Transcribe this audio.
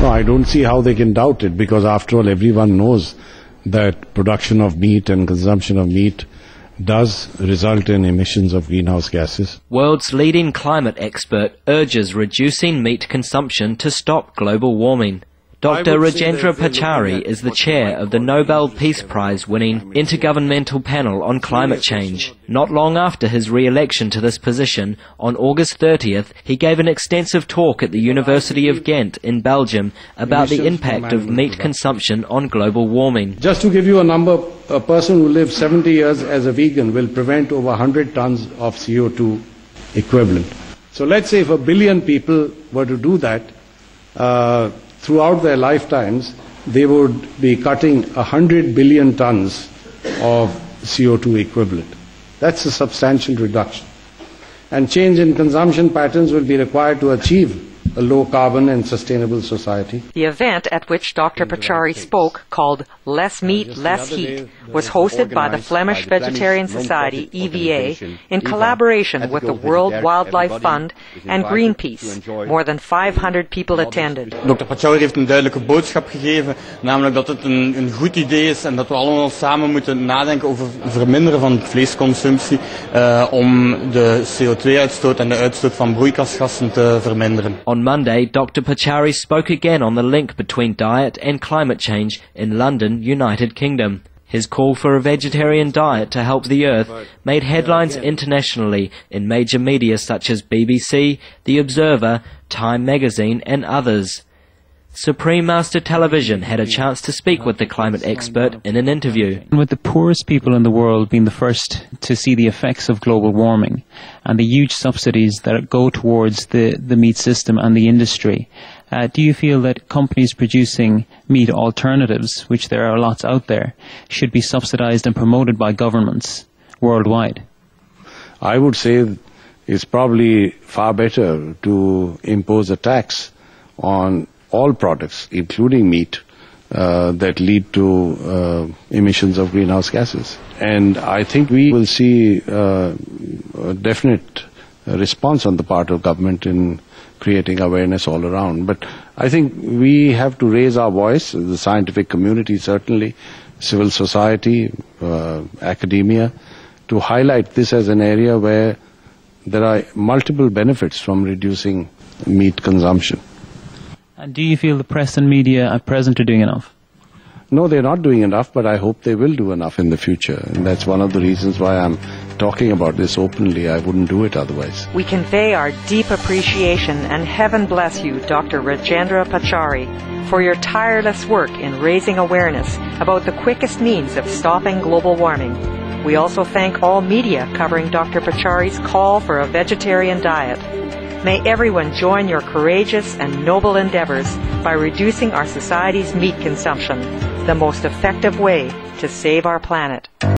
No, I don't see how they can doubt it, because after all, everyone knows that production of meat and consumption of meat does result in emissions of greenhouse gases. World's leading climate expert urges reducing meat consumption to stop global warming. Dr. Rajendra Pachauri is the chair of the Nobel Peace Prize winning Intergovernmental Panel on Climate Change. Not long after his re-election to this position, on August 30th, he gave an extensive talk at the University of Ghent in Belgium about the impact of meat consumption on global warming. Just to give you a number, a person who lives 70 years as a vegan will prevent over 100 tons of CO2 equivalent. So let's say if 1 billion people were to do that, throughout their lifetimes, they would be cutting 100 billion tons of CO2 equivalent. That's a substantial reduction. And change in consumption patterns will be required to achieve a low-carbon and sustainable society. The event at which Dr. Pachauri spoke, called Less Meat, Less Heat, was hosted by the Flemish Vegetarian Society, EVA, in collaboration with the World Wildlife Fund and Greenpeace. More than 500 people attended. Dr. Pachauri heeft een duidelijke boodschap gegeven, namelijk dat het een goed idee is en dat we allemaal samen moeten nadenken over het verminderen van vleesconsumptie om de CO2-uitstoot en de uitstoot van broeikasgassen te verminderen. On Monday, Dr. Pachauri spoke again on the link between diet and climate change in London, United Kingdom. His call for a vegetarian diet to help the earth made headlines internationally in major media such as BBC, The Observer, Time magazine and others. Supreme Master Television had a chance to speak with the climate expert in an interview. With the poorest people in the world being the first to see the effects of global warming and the huge subsidies that go towards the meat system and the industry, do you feel that companies producing meat alternatives, which there are lots out there, should be subsidized and promoted by governments worldwide? I would say it's probably far better to impose a tax on all products, including meat, that lead to emissions of greenhouse gases. And I think we will see a definite response on the part of government in creating awareness all around. But I think we have to raise our voice, the scientific community certainly, civil society, academia, to highlight this as an area where there are multiple benefits from reducing meat consumption. And do you feel the press and media at present are doing enough? No, they're not doing enough, but I hope they will do enough in the future. And that's one of the reasons why I'm talking about this openly. I wouldn't do it otherwise. We convey our deep appreciation and heaven bless you, Dr. Rajendra Pachauri, for your tireless work in raising awareness about the quickest means of stopping global warming. We also thank all media covering Dr. Pachauri's call for a vegetarian diet. May everyone join your courageous and noble endeavors by reducing our society's meat consumption, the most effective way to save our planet.